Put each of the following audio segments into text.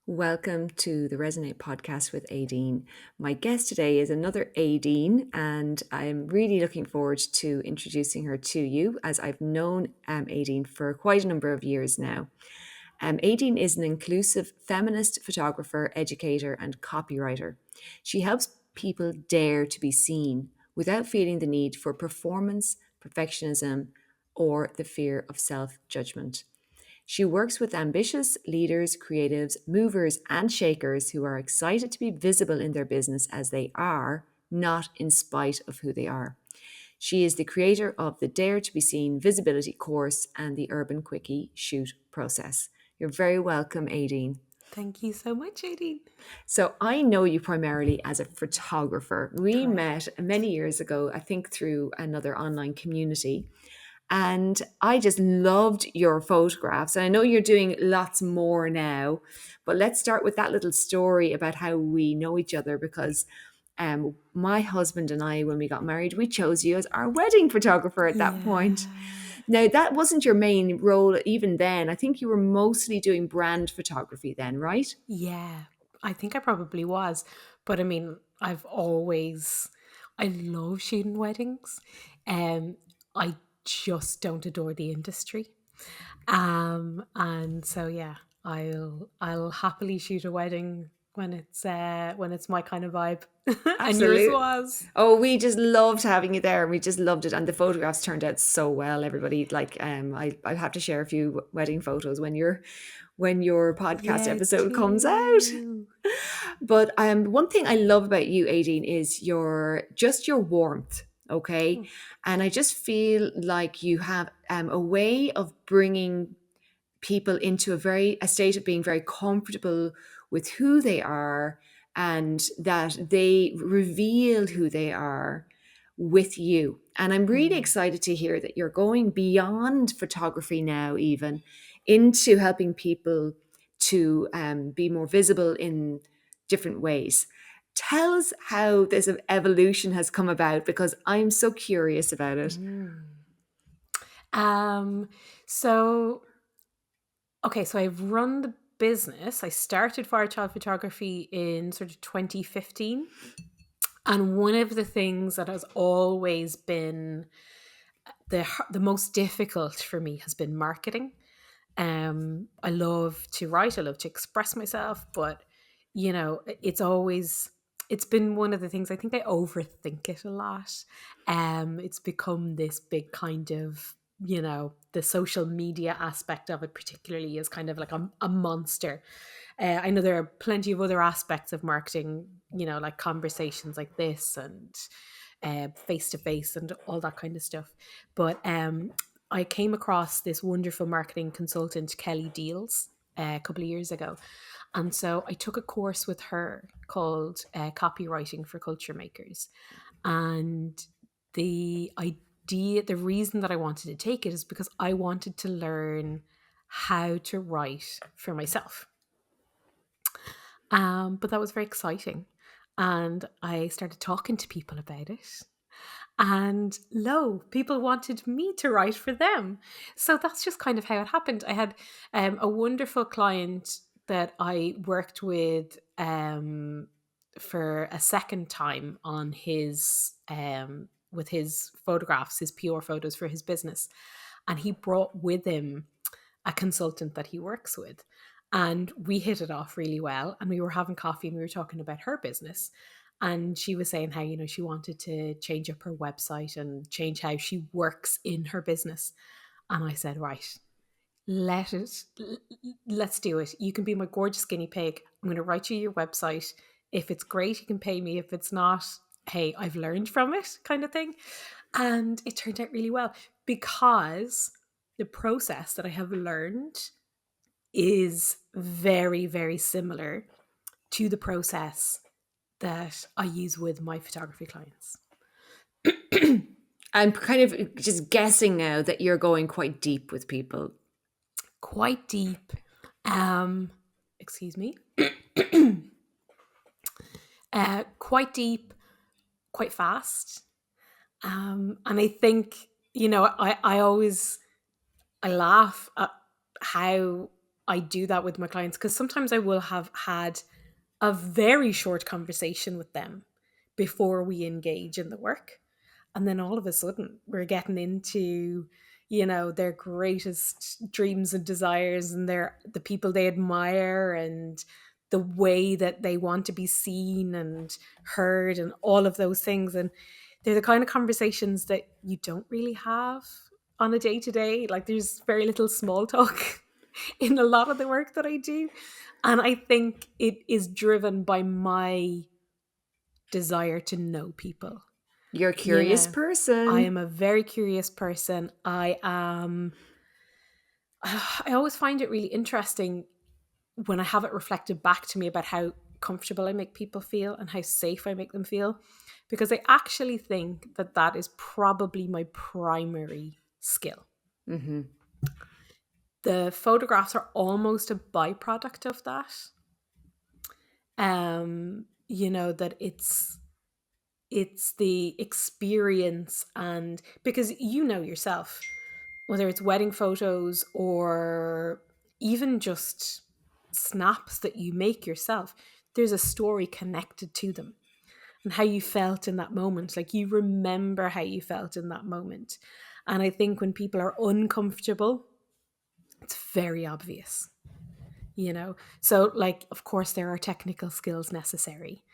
Welcome to the Resonate podcast with Aideen. My guest today is another Aideen, and I'm really looking forward to introducing her to you as I've known Aideen for quite a number of years now. Aideen is an inclusive feminist photographer, educator, and copywriter. She helps people dare to be seen without feeling the need for performance, perfectionism, or the fear of self-judgment. She works with ambitious leaders, creatives, movers, and shakers who are excited to be visible in their business as they are, not in spite of who they are. She is the creator of the Dare to be Seen visibility course and the Urban Quickie shoot process. You're very welcome, Aideen. Thank you so much, Aideen. So I know you primarily as a photographer. We met Correct. many years ago, I think through another online community. And I just loved your photographs. And I know you're doing lots more now, but let's start with that little story about how we know each other because my husband and I, when we got married, we chose you as our wedding photographer at that point. Yeah. Now, that wasn't your main role even then. I think you were mostly doing brand photography then, right? Yeah. I think I probably was. But I mean, I love shooting weddings. Um, I just don't adore the industry. And so yeah, I'll happily shoot a wedding when it's my kind of vibe. And yours Absolutely. was. Oh, we just loved having you there, and we just loved it. And the photographs turned out so well. Everybody, I have to share a few wedding photos when your podcast Yeah, episode comes out. too. But one thing I love about you, Aideen, is your warmth. Okay, Oh, and I just feel like you have a way of bringing people into a state of being very comfortable with who they are and that they reveal who they are with you. And I'm really mm. excited to hear that you're going beyond photography now, even into helping people to be more visible in different ways. Tell us how this evolution has come about because I'm so curious about it. Mm. Um, so okay, so I've run the business. I started Fire Child Photography in sort of 2015. And one of the things that has always been the most difficult for me has been marketing. I love to write, I love to express myself, but it's been one of the things. I think I overthink it a lot. It's become this big kind of, the social media aspect of it particularly is kind of like a monster. I know there are plenty of other aspects of marketing, like conversations like this and face to face and all that kind of stuff. But I came across this wonderful marketing consultant, Kelly Deals, a couple of years ago. And so I took a course with her called Copywriting for Culture Makers. And the reason that I wanted to take it is because I wanted to learn how to write for myself. But that was very exciting. And I started talking to people about it. And lo, people wanted me to write for them. So that's just kind of how it happened. I had a wonderful client that I worked for a second time on his with his photographs, his PR photos for his business. And he brought with him a consultant that he works with. And we hit it off really well. And we were having coffee and we were talking about her business. And she was saying how, she wanted to change up her website and change how she works in her business. And I said, right, let it, let's do it. You can be my gorgeous guinea pig. I'm going to write you your website. If it's great, you can pay me. If it's not, hey, I've learned from it, kind of thing. And it turned out really well because the process that I have learned is very, very similar to the process that I use with my photography clients. I'm kind of just guessing now that you're going quite deep with people. Quite deep. Excuse me. Quite deep, quite fast. And I think, I laugh at how I do that with my clients, because sometimes I will have had a very short conversation with them before we engage in the work. And then all of a sudden we're getting into, their greatest dreams and desires, and the people they admire, and the way that they want to be seen and heard, and all of those things. And they're the kind of conversations that you don't really have on a day to day. Like, there's very little small talk in a lot of the work that I do. And I think it is driven by my desire to know people. You're a curious Yeah. I am person. a very curious person. I always find it really interesting when I have it reflected back to me about how comfortable I make people feel and how safe I make them feel, because I actually think that that is probably my primary skill. Hmm. The photographs are almost a byproduct of that. That it's the experience, and because yourself, whether it's wedding photos or even just snaps that you make yourself, there's a story connected to them, and how you felt in that moment. Like, you remember how you felt in that moment. And I think when people are uncomfortable, it's very obvious. So, like, of course there are technical skills necessary,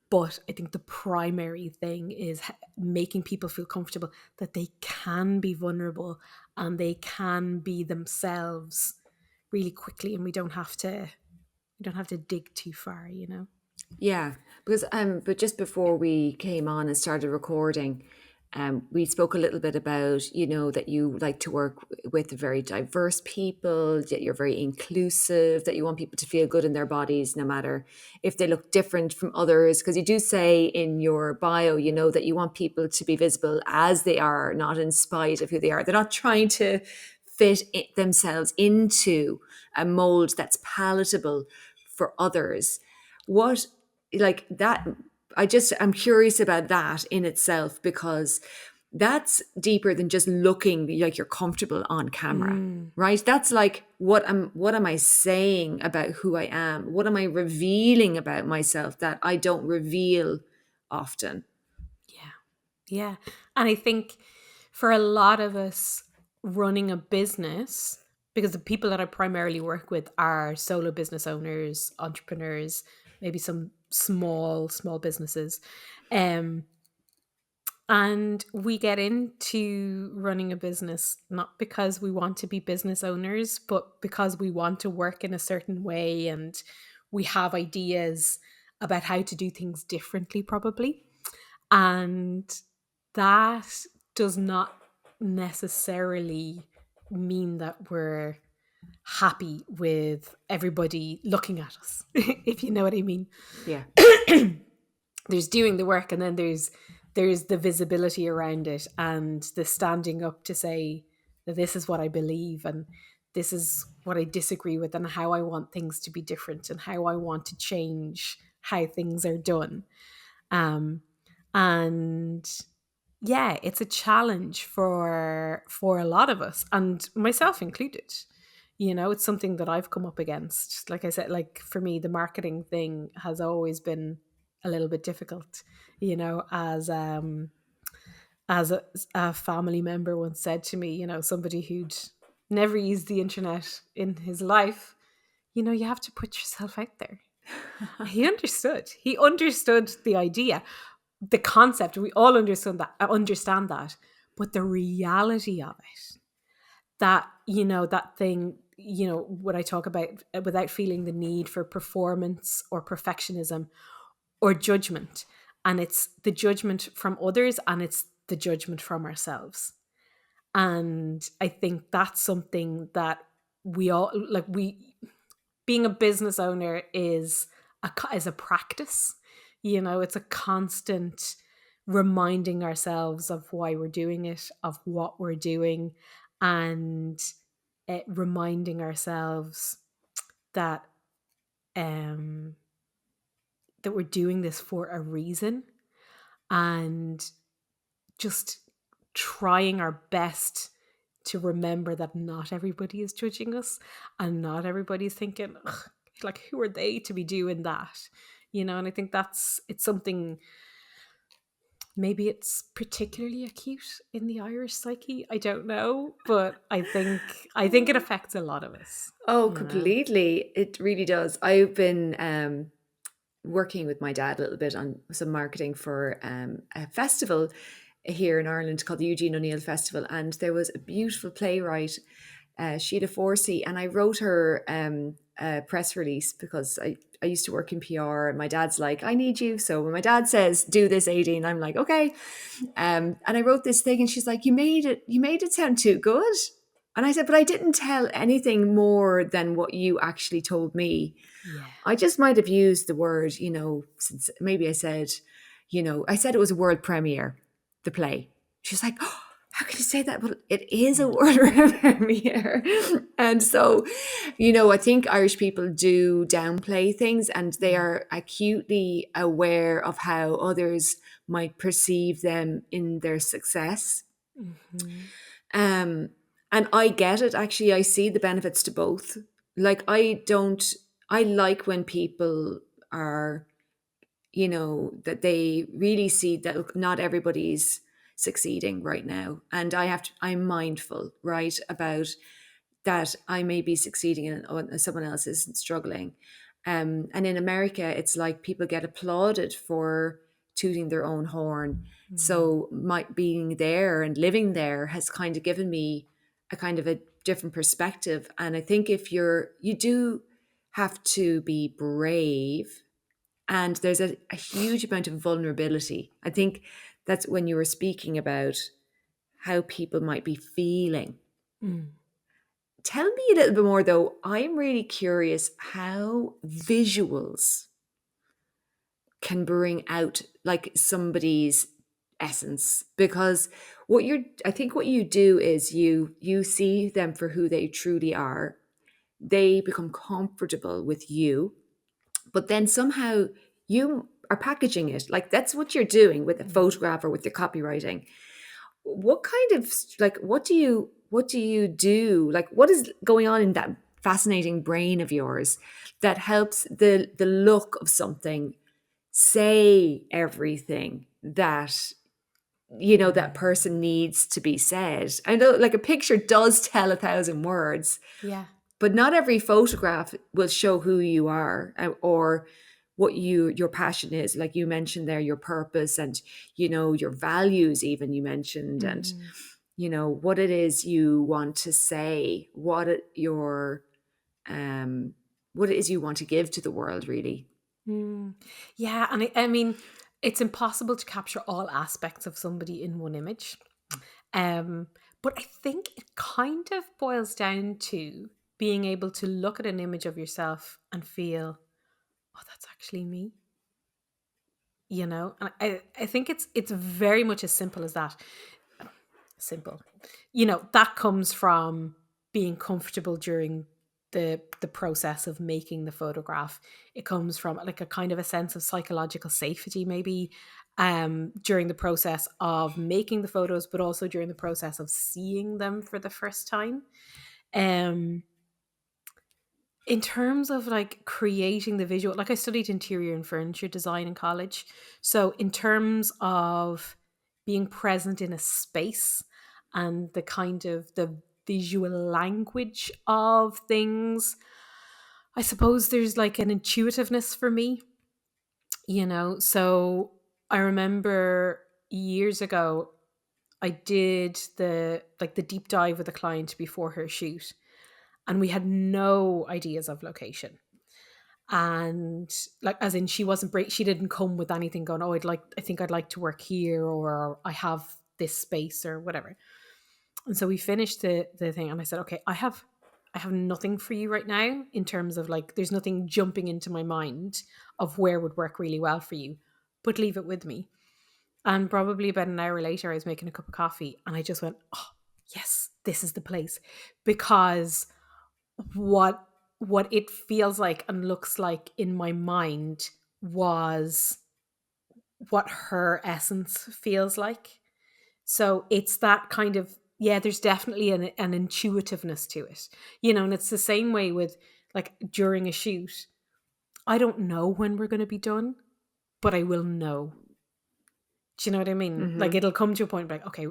but I think the primary thing is making people feel comfortable, that they can be vulnerable and they can be themselves really quickly, and we don't have to dig too far. Yeah, because but just before we came on and started recording, we spoke a little bit about, that you like to work with very diverse people, that you're very inclusive, that you want people to feel good in their bodies, no matter if they look different from others. Because you do say in your bio, that you want people to be visible as they are, not in spite of who they are. They're not trying to fit themselves into a mold that's palatable for others. What, like that, I'm curious about that in itself, because that's deeper than just looking like you're comfortable on camera, Mm, right? That's like, what am I saying about who I am? What am I revealing about myself that I don't reveal often? yeah. Yeah. And I think for a lot of us, running a business, because the people that I primarily work with are solo business owners, entrepreneurs, maybe some small businesses. Um, and we get into running a business not because we want to be business owners, but because we want to work in a certain way, and we have ideas about how to do things differently, probably. And that does not necessarily mean that we're happy with everybody looking at us, if you know what I mean. Yeah. There's doing the work, and then there's the visibility around it, and the standing up to say that this is what I believe, and this is what I disagree with, and how I want things to be different, and how I want to change how things are done. um and yeah, it's a challenge for a lot of us, and myself included. It's something that I've come up against. Like I said, like, for me, the marketing thing has always been a little bit difficult. As a family member once said to me, somebody who'd never used the internet in his life, you have to put yourself out there. He understood the idea, the concept. We all understand that, but the reality of it, that thing, what I talk about, without feeling the need for performance or perfectionism or judgment. And it's the judgment from others, and it's the judgment from ourselves. And I think that's something that we all, like, we being a business owner is a practice. It's a constant reminding ourselves of why we're doing it, of what we're doing, and reminding ourselves that um that we're doing this for a reason, and just trying our best to remember that not everybody is judging us, and not everybody's thinking, "Ugh, like, who are they to be doing that?" And I think it's something, maybe it's particularly acute in the Irish psyche. I don't know, but I think it affects a lot of us, Oh, you know. completely. It really does. I've been working with my dad a little bit on some marketing for a festival here in Ireland called the Eugene O'Neill Festival. And there was a beautiful playwright, Sheila Forsey, and I wrote her a press release because I used to work in PR, and my dad's like, I need you. So when my dad says, do this, Aideen, I'm like, okay. And I wrote this thing, and she's like, you made it sound too good. And I said, but I didn't tell anything more than what you actually told me. Yeah. I just might have used the word, since maybe I said it was a world premiere, the play. She's like, oh, how can you say that? But it is a Yeah. world premiere. And so, I think Irish people do downplay things, and they are acutely aware of how others might perceive them in their success. Mm-hmm. Um, and I get it. Actually, I see the benefits to both. Like, I like when people are, that they really see that, look, not everybody's succeeding right now. And I'm mindful, right, about that I may be succeeding and someone else is struggling. And in America, it's like people get applauded for tooting their own horn. So my being there and living there has kind of given me a kind of a different perspective. And I think if you do have to be brave, and there's a huge amount of vulnerability. I think that's when you were speaking about how people might be feeling. Mm. Tell me a little bit more, though. I'm really curious how visuals can bring out like somebody's essence, because I think what you do is you see them for who they truly are. They become comfortable with you, but then somehow you are packaging it. Like, that's what you're doing with a photograph or with your copywriting. What kind of, like, what do you do? Like, what is going on in that fascinating brain of yours that helps the look of something say everything that that person needs to be said? I know, like, a picture does tell 1,000 words, Yeah. but not every photograph will show who you are, or what your passion is. Like you mentioned there, your purpose, and your values, even, you mentioned, and Mm. what it is you want to say, what it is you want to give to the world, really. Mm. Yeah, and I mean, it's impossible to capture all aspects of somebody in one image. Um, but I think it kind of boils down to being able to look at an image of yourself and feel, oh, that's actually me. And I think it's very much as simple as that. Simple. That comes from being comfortable during the process of making the photograph. It comes from like a kind of a sense of psychological safety, maybe, during the process of making the photos, but also during the process of seeing them for the first time. um in terms of like creating the visual, like I studied interior and furniture design in college. So in terms of being present in a space and the kind of the visual language of things, I suppose there's like an intuitiveness for me. So I remember years ago I did the deep dive with a client before her shoot, and we had no ideas of location. And like, as in, she didn't come with anything going, oh, I think I'd like to work here, or I have this space or whatever. And so we finished the thing, and I said, okay, I have nothing for you right now, in terms of like, there's nothing jumping into my mind of where would work really well for you, but leave it with me. And probably about an hour later, I was making a cup of coffee, and I just went, oh, yes, this is the place. Because what it feels like and looks like in my mind was what her essence feels like. So it's that kind of yeah, there's definitely an intuitiveness to it, and it's the same way with like during a shoot. I don't know when we're going to be done, but I will know. Do you know what I mean? Like Mm-hmm. it'll come to a point like, okay,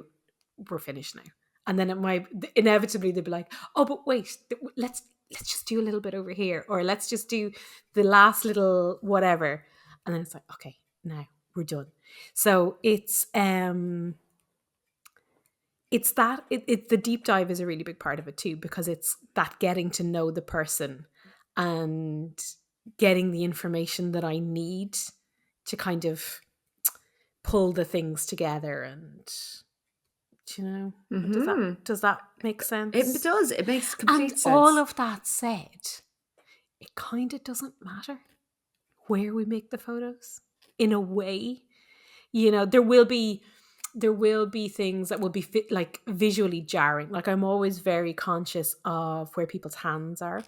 we're finished now. And then it might inevitably they'll be like, oh, but wait, let's just do a little bit over here, or let's just do the last little whatever. And then it's like, okay, now we're done. So it's that the deep dive is a really big part of it too, because it's that getting to know the person and getting the information that I need to kind of pull the things together. And does that Mm-hmm. does that make It sense? does. It makes And complete all sense. of that said, it kind of doesn't matter where we make the photos in a way. There will be things that will be like visually jarring. Like I'm always very conscious of where people's hands are.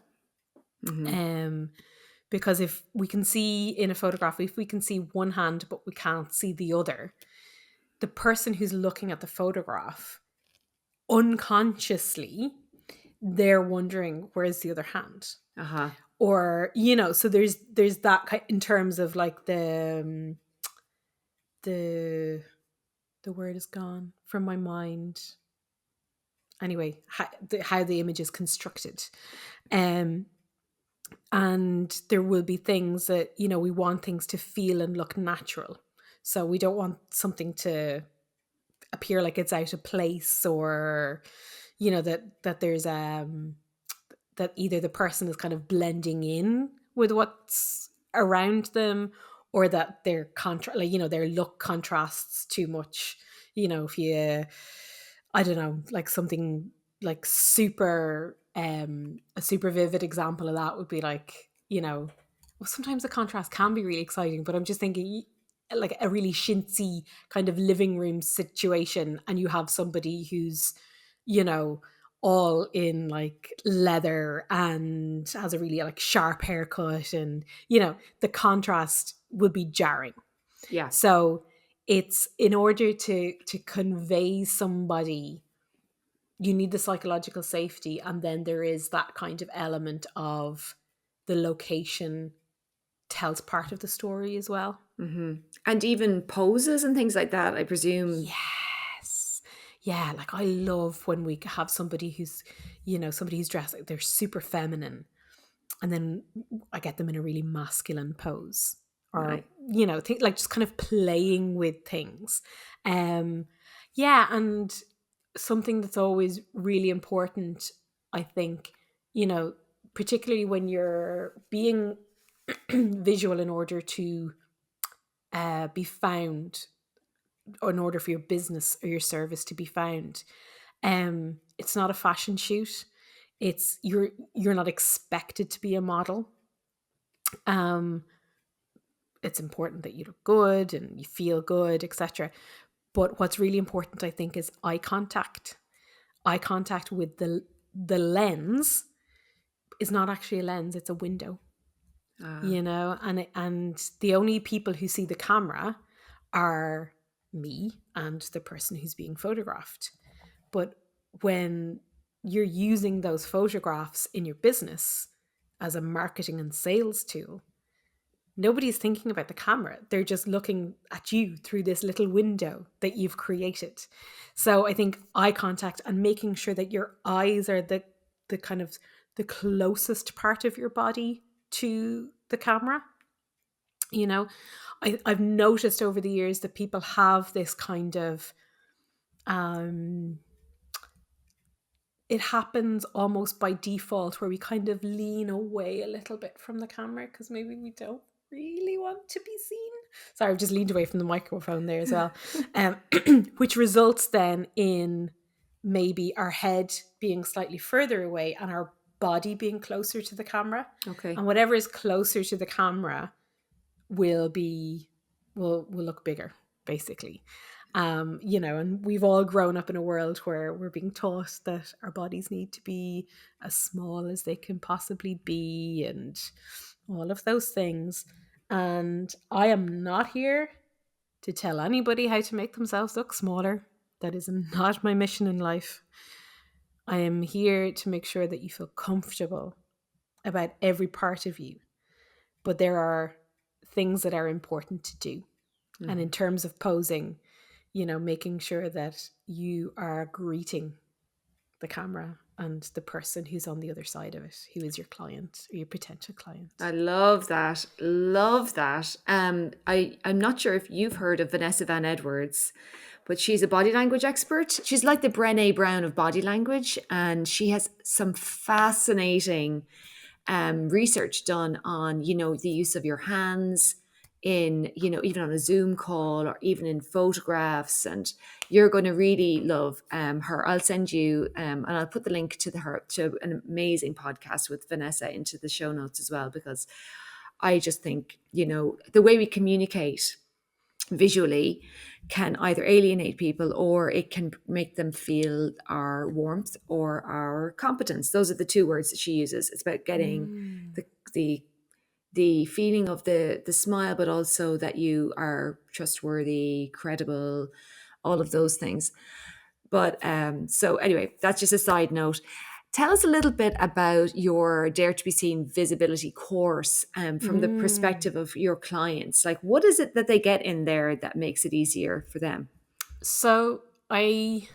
Mm-hmm. Um because if we can see in a photograph, if we can see one hand but we can't see the other, the person who's looking at the photograph unconsciously, they're wondering where's the other hand. Uh-huh. Or so there's that in terms of like the the word is gone from my mind. Anyway, how the image is constructed. um and there will be things that we want things to feel and look natural, so we don't want something to appear like it's out of place, or that there's that either the person is kind of blending in with what's around them, or that their look contrasts too much. If you, I don't know, like something like super a super vivid example of that would be like, well, sometimes the contrast can be really exciting, but I'm just thinking like a really chintzy kind of living room situation, and you have somebody who's, you know, all in like leather and has a really like sharp haircut, and the contrast would be jarring. Yeah. So it's in order to convey somebody, you need the psychological safety, and then there is that kind of element of the location tells part of the story as well. Mm-hmm. And even poses and things like that, I presume. Yes. Yeah, like I love when we have somebody who's dressed like they're super feminine, and then I get them in a really masculine pose, or Right. like just kind of playing with things. Um yeah, and something that's always really important, I think, you know, particularly when you're being visual in order to be found, or in order for your business or your service to be found. It's not a fashion shoot. It's you're not expected to be a model. Um, it's important that you look good and you feel good, etc. But what's really important, I think, is eye contact. Eye contact with the lens is not actually a lens; it's a window. Ah. And the only people who see the camera are me and the person who's being photographed. But when you're using those photographs in your business as a marketing and sales tool, nobody's thinking about the camera. They're just looking at you through this little window that you've created. So I think eye contact and making sure that your eyes are the kind of the closest part of your body to the camera. you know I've noticed over the years that people have this kind of um it happens almost by default, where we kind of lean away a little bit from the camera because maybe we don't really want to be seen. Sorry, I've just leaned away from the microphone there as well. um, which results then in maybe our head being slightly further away and our body being closer to the camera. Okay. And whatever is closer to the camera will look bigger, basically. And we've all grown up in a world where we're being taught that our bodies need to be as small as they can possibly be, and all of those things. And I am not here to tell anybody how to make themselves look smaller. That is not my mission in life. I am here to make sure that you feel comfortable about every part of you. But there are things that are important to do. And in terms of posing, making sure that you are greeting the camera and the person who's on the other side of it, who is your client or your potential client. I love that. Love that. I'm not sure if you've heard of Vanessa Van Edwards, but she's a body language expert. She's like the Brené Brown of body language, and she has some fascinating research done on, the use of your hands in, even on a Zoom call or even in photographs. And you're going to really love her. I'll send you, and I'll put the link to an amazing podcast with Vanessa into the show notes as well, because I just think, the way we communicate visually can either alienate people or it can make them feel our warmth or our competence. Those are the two words that she uses. It's about getting Mm. the the feeling of the smile, but also that you are trustworthy, credible, all of those things. But so anyway, that's just a side note. Tell us a little bit about your Dare to Be Seen visibility course from the Mm. perspective of your clients. Like, what is it that they get in there that makes it easier for them? So I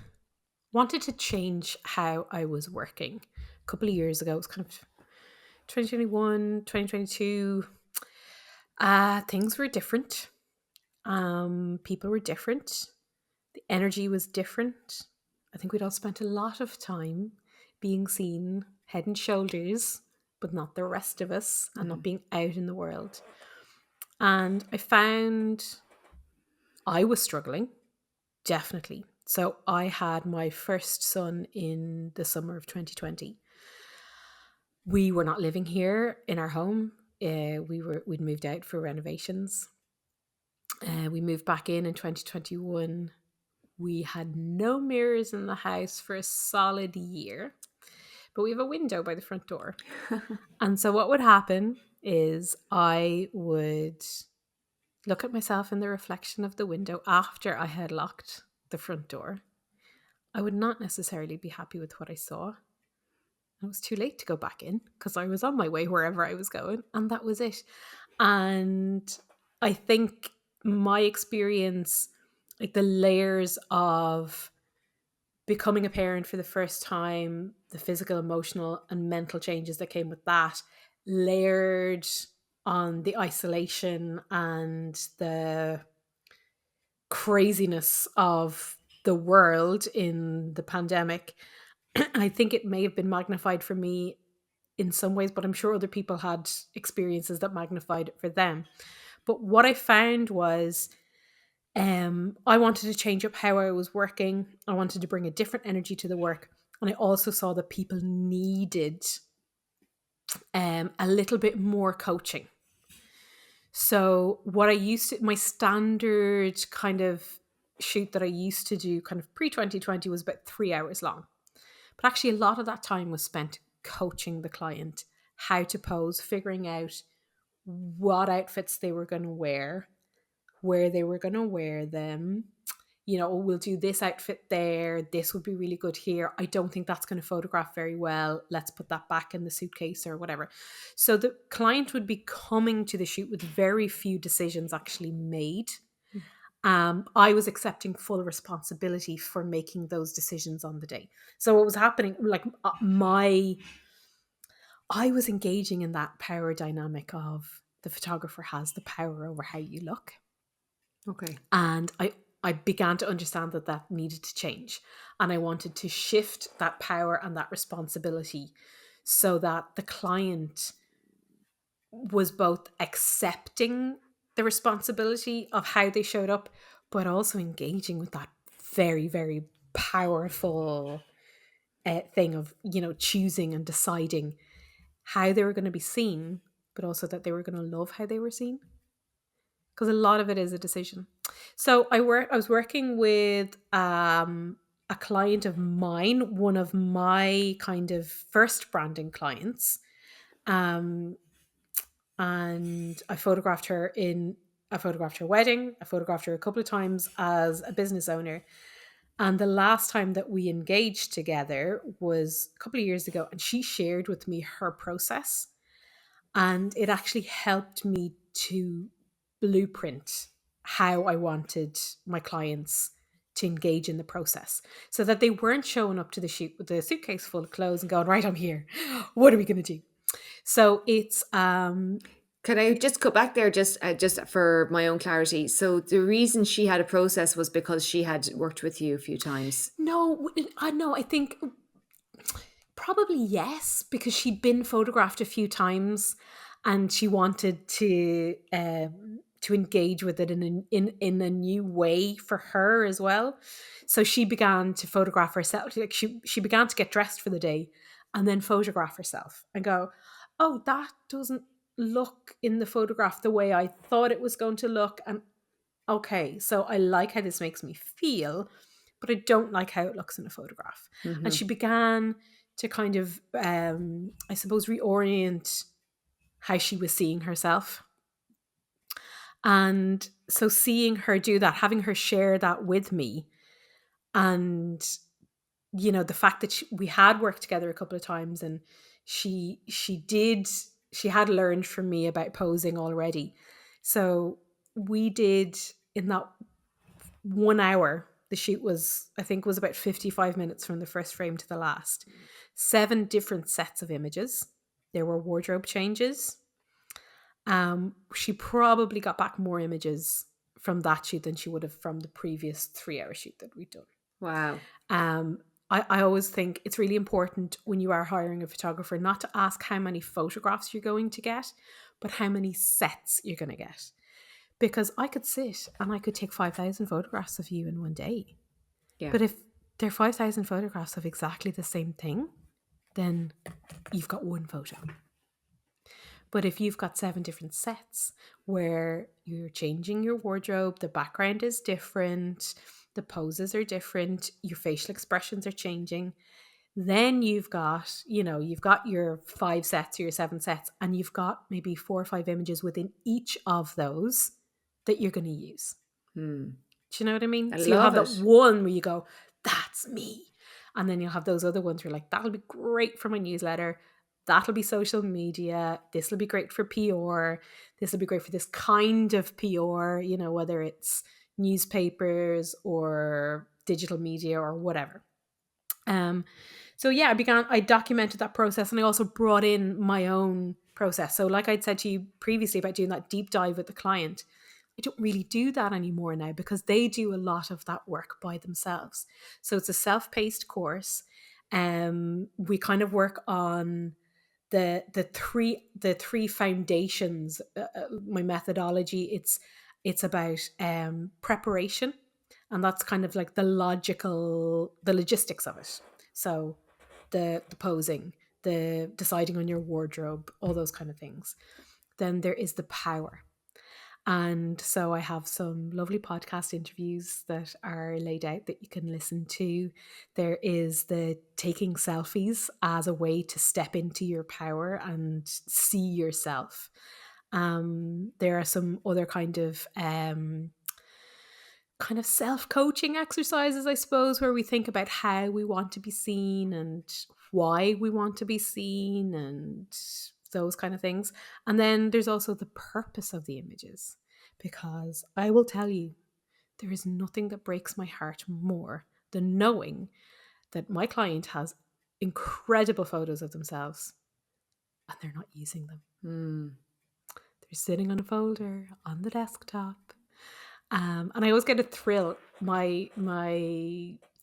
wanted to change how I was working a couple of years ago. It was kind of 2021, 2022. Things were different. People were different. The energy was different. I think we'd all spent a lot of time being seen head and shoulders, but not the rest of us, and not being out in the world. And I found I was struggling, definitely. So I had my first son in the summer of 2020. We were not living here in our home. We'd moved out for renovations. We moved back in 2021. We had no mirrors in the house for a solid year, but we have a window by the front door. And so what would happen is I would look at myself in the reflection of the window after I had locked the front door. I would not necessarily be happy with what I saw. It was too late to go back in because I was on my way wherever I was going, and that was it. And I think my experience, like the layers of becoming a parent for the first time, the physical, emotional, and mental changes that came with that, layered on the isolation and the craziness of the world in the pandemic. I think it may have been magnified for me in some ways, but I'm sure other people had experiences that magnified it for them. But what I found was I wanted to change up how I was working. I wanted to bring a different energy to the work. And I also saw that people needed a little bit more coaching. So, what I used to, my standard kind of shoot that I used to do kind of pre 2020 was about 3 hours long. But actually, a lot of that time was spent coaching the client how to pose, figuring out what outfits they were going to wear, where they were going to wear them. We'll do this outfit there. This would be really good here. I don't think that's going to photograph very well. Let's put that back in the suitcase or whatever. So the client would be coming to the shoot with very few decisions actually made. I was accepting full responsibility for making those decisions on the day. So what was happening, like I was engaging in that power dynamic of the photographer has the power over how you look. Okay. And I began to understand that that needed to change. And I wanted to shift that power and that responsibility so that the client was both accepting the responsibility of how they showed up, but also engaging with that very, very powerful thing of, choosing and deciding how they were going to be seen, but also that they were going to love how they were seen. Because a lot of it is a decision. So I was working with a client of mine, one of my kind of first branding clients, um, and I photographed her wedding. I photographed her a couple of times as a business owner, And the last time that we engaged together was a couple of years ago, and she shared with me her process. And it actually helped me to blueprint how I wanted my clients to engage in the process so that they weren't showing up to the shoot with a suitcase full of clothes and going, right, I'm here. What are we going to do? So it's Could I just go back there just for my own clarity? So the reason she had a process was because she had worked with you a few times. no, I know. I think probably yes, because she'd been photographed a few times, and she wanted to engage with it in a new way for her as well. So she began to photograph herself. Like she began to get dressed for the day, and then photograph herself and go, "Oh, that doesn't look in the photograph the way I thought it was going to look." And okay, so I like how this makes me feel, but I don't like how it looks in a photograph. And Hmm. she began to kind of, I suppose, reorient how she was seeing herself. And so seeing her do that, having her share that with me, and the fact that we had worked together a couple of times, and she had learned from me about posing already. So we did, in that 1 hour, the shoot was, I think, was about 55 minutes from the first frame to the last. 7 different sets of images. There were wardrobe changes. She probably got back more images from that shoot than she would have from the previous 3-hour shoot that we'd done. Wow. Um, I always think it's really important when you are hiring a photographer not to ask how many photographs you're going to get, but how many sets you're going to get. Because I could sit and I could take 5,000 photographs of you in one day. Yeah. But if there are 5,000 photographs of exactly the same thing, then you've got one photo. But if you've got 7 different sets where you're changing your wardrobe, the background is different, the poses are different, your facial expressions are changing, then you've got your 5 sets or your 7 sets, and you've got maybe 4 or 5 images within each of those that you're going to use. Hmm. Do you know what I mean? I So you'll love have that it. one where you go, that's me. And then you'll have those other ones where you're like, that'll be great for my newsletter. That'll be social media. This will be great for PR. This will be great for this kind of PR, whether it's newspapers or digital media or whatever. Um, so yeah, I documented that process, and I also brought in my own process. So like I'd said to you previously about doing that deep dive with the client, I don't really do that anymore now because they do a lot of that work by themselves. So it's a self-paced course. We kind of work on the three foundations. My methodology, it's about preparation, and that's kind of like the logistics of it. So the posing, the deciding on your wardrobe, all those kind of things. Then there is the power. And so I have some lovely podcast interviews that are laid out that you can listen to. There is the taking selfies as a way to step into your power and see yourself. There are some other kind of self-coaching exercises, I suppose, where we think about how we want to be seen and why we want to be seen and those kind of things. And then there's also the purpose of the images, because I will tell you, there is nothing that breaks my heart more than knowing that my client has incredible photos of themselves and they're not using them. Hmm. They're sitting on a folder on the desktop. And I always get a thrill. My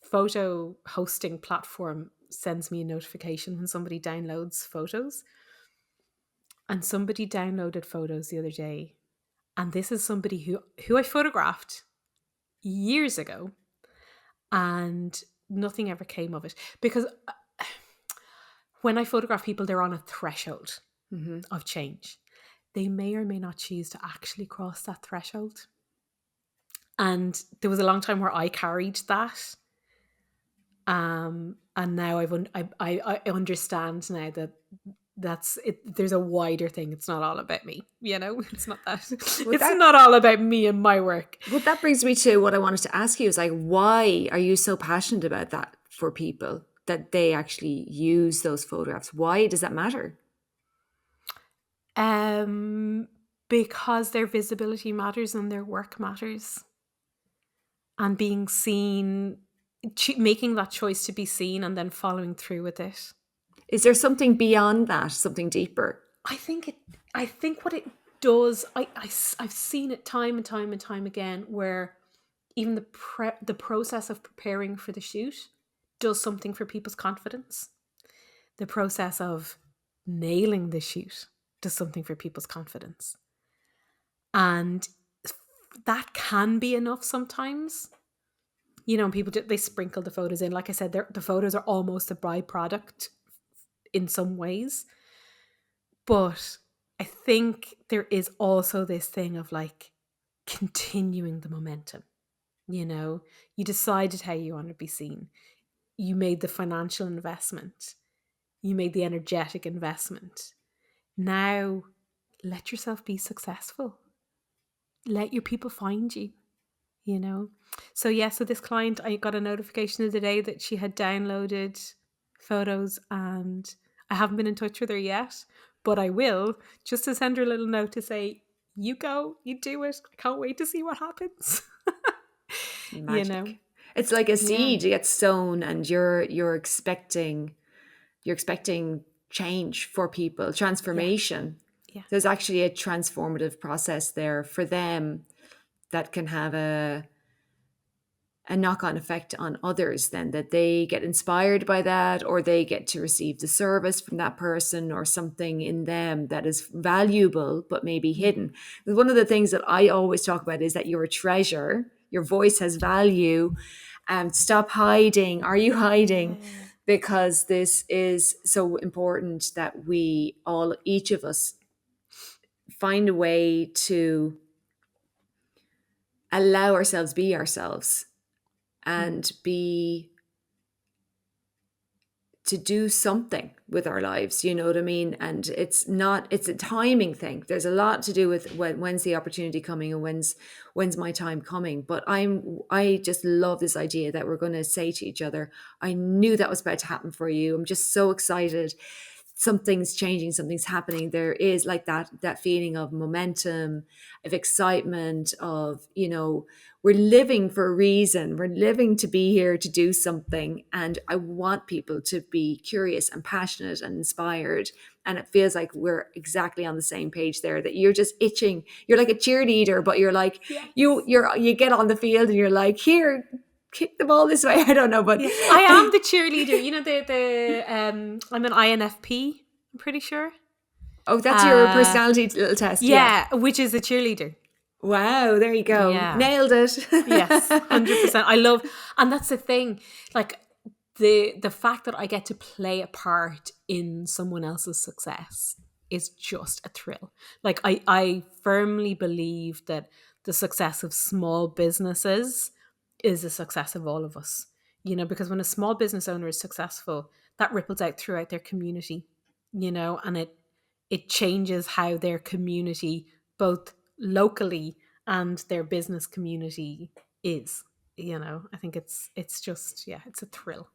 photo hosting platform sends me a notification when somebody downloads photos. And somebody downloaded photos the other day. And this is somebody who I photographed years ago, and nothing ever came of it. Because when I photograph people, they're on a threshold Hmm. of change. They may or may not choose to actually cross that threshold. And there was a long time where I carried that. And now I understand now that that's it. There's a wider thing. It's not all about me, it's not that. Would It's that not all about me and my work. Well, that brings me to what I wanted to ask you is like, why are you so passionate about that for people that they actually use those photographs? Why does that matter? um because their visibility matters and their work matters, and being seen, making that choice to be seen and then following through with it. Is there something beyond that, something deeper? I think what it does, I've seen it time and time and time again, where even the process of preparing for the shoot does something for people's confidence. The process of nailing the shoot does something for people's confidence. And that can be enough sometimes. People they sprinkle the photos in. Like I said, the photos are almost a byproduct in some ways. But I think there is also this thing of like continuing the momentum. You decided how you want to be seen. You made the financial investment. You made the energetic investment. Now let yourself be successful. Let your people find you. So this client, I got a notification of the day that she had downloaded photos, and I haven't been in touch with her yet, but I will, just to send her a little note to say, you go, you do it. I can't wait to see what happens. you know Magic. It's like a yeah, seed gets sown, and you're expecting change for people, yeah, transformation. yeah, There's actually a transformative process there for them that can have a knock-on effect on others, then that they get inspired by that, or they get to receive the service from that person, or something in them that is valuable but maybe yeah, hidden. One of the things that I always talk about is that you're a treasure, your voice has value, and stop hiding. Are you hiding? yeah, Because this is so important that we all, each of us, find a way to allow ourselves be ourselves, mm, and be to do something with our lives, you know what I mean? And it's a timing thing. There's a lot to do with when's the opportunity coming, and when's my time coming. But I just love this idea that we're going to say to each other, I knew that was about to happen for you. I'm just so excited. Something's changing, something's happening. There is like that feeling of momentum, of excitement, of, we're living for a reason. We're living to be here to do something. And I want people to be curious and passionate and inspired. And it feels like we're exactly on the same page there, that you're just itching. You're like a cheerleader, but you're like, yes, you get on the field and you're like, here, kick the ball this way. I don't know, but yeah. I am the cheerleader. I'm an INFP, I'm pretty sure. oh, that's your uh personality little test. Yeah. yeah, which is a cheerleader. Wow. There you go. Yeah. Nailed it. Yes, 100%. I love, and that's the thing. Like the fact that I get to play a part in someone else's success is just a thrill. Like I firmly believe that the success of small businesses is the success of all of us. Because when a small business owner is successful, that ripples out throughout their community. And it changes how their community, both locally and their business community, is. I think it's just, yeah, it's a thrill.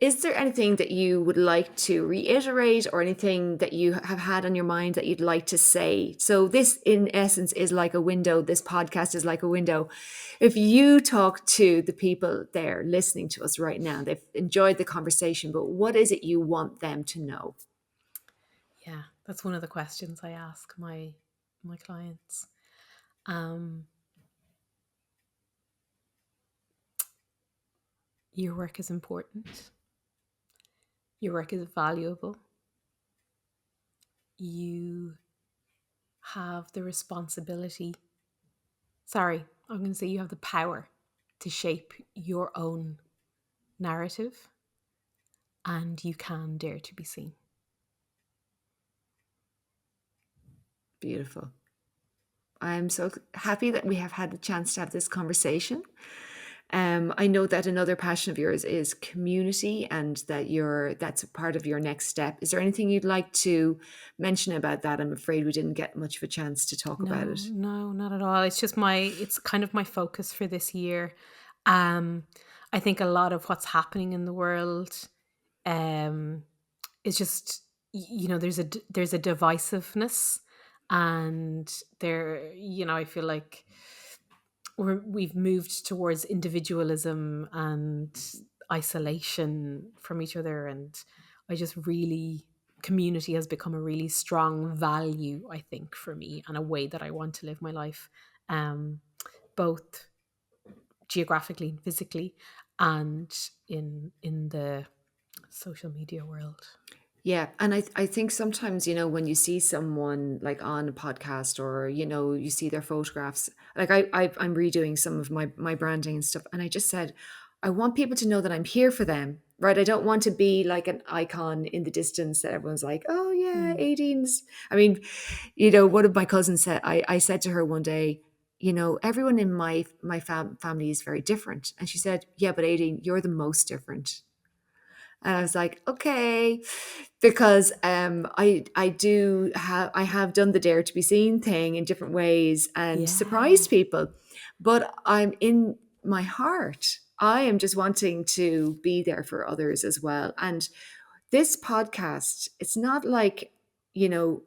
Is there anything that you would like to reiterate, or anything that you have had on your mind that you'd like to say? So this in essence is like a window. This podcast is like a window. If you talk to the people there listening to us right now, they've enjoyed the conversation, but what is it you want them to know? Yeah, that's one of the questions I ask my clients. um your work is important. Your work is valuable. You have the responsibility, sorry, I'm going to say, you have the power to shape your own narrative, and you can dare to be seen. Beautiful. I'm so happy that we have had the chance to have this conversation. I know that another passion of yours is community, and that's a part of your next step. Is there anything you'd like to mention about that? I'm afraid we didn't get much of a chance to talk about No, it. no, not at all. It's kind of my focus for this year. Um, I think a lot of what's happening in the world, um, is just there's a divisiveness, and I feel like we've moved towards individualism and isolation from each other, and I just really community has become a really strong value, I think, for me, and a way that I want to live my life, um, both geographically and physically, and in the social media world. Yeah, and I think sometimes, when you see someone like on a podcast, or you see their photographs, like I'm redoing some of my branding and stuff, and I just said I want people to know that I'm here for them, right? I don't want to be like an icon in the distance that everyone's like, oh yeah, Mm. Aideen's. I mean, one of my cousins said, I said to her one day, everyone in my family is very different, and she said, yeah, but Aideen, you're the most different. And I was like, okay, because I have done the dare to be seen thing in different ways and Yeah. surprised people, but I'm in my heart, I am just wanting to be there for others as well. And this podcast, it's not like, you know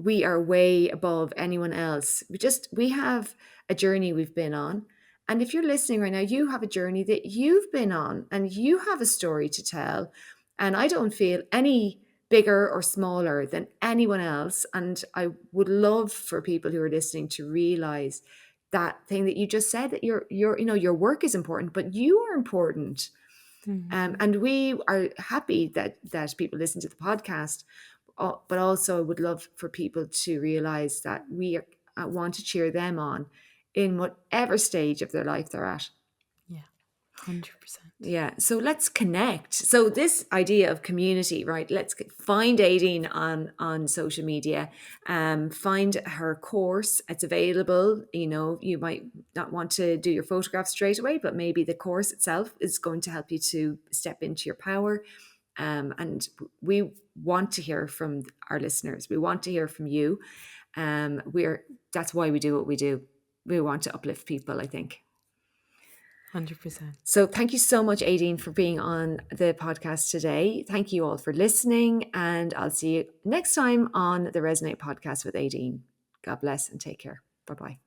we are way above anyone else. We have a journey we've been on. And if you're listening right now, you have a journey that you've been on, and you have a story to tell. And I don't feel any bigger or smaller than anyone else. And I would love for people who are listening to realize that thing that you just said, that your work is important, but you are important. Mhm. And we are happy that people listen to the podcast, but also I would love for people to realize that want to cheer them on in whatever stage of their life they're at. Yeah. 100%. Yeah, so let's connect. So this idea of community, right? Find Aideen on social media. Find her course. It's available. You might not want to do your photograph straight away, but maybe the course itself is going to help you to step into your power. And we want to hear from our listeners. We want to hear from you. That's why we do what we do. We want to uplift people, I think. 100%. So thank you so much, Aideen, for being on the podcast today. Thank you all for listening, and I'll see you next time on the Resonate podcast with Aideen. God bless and take care. Bye-bye.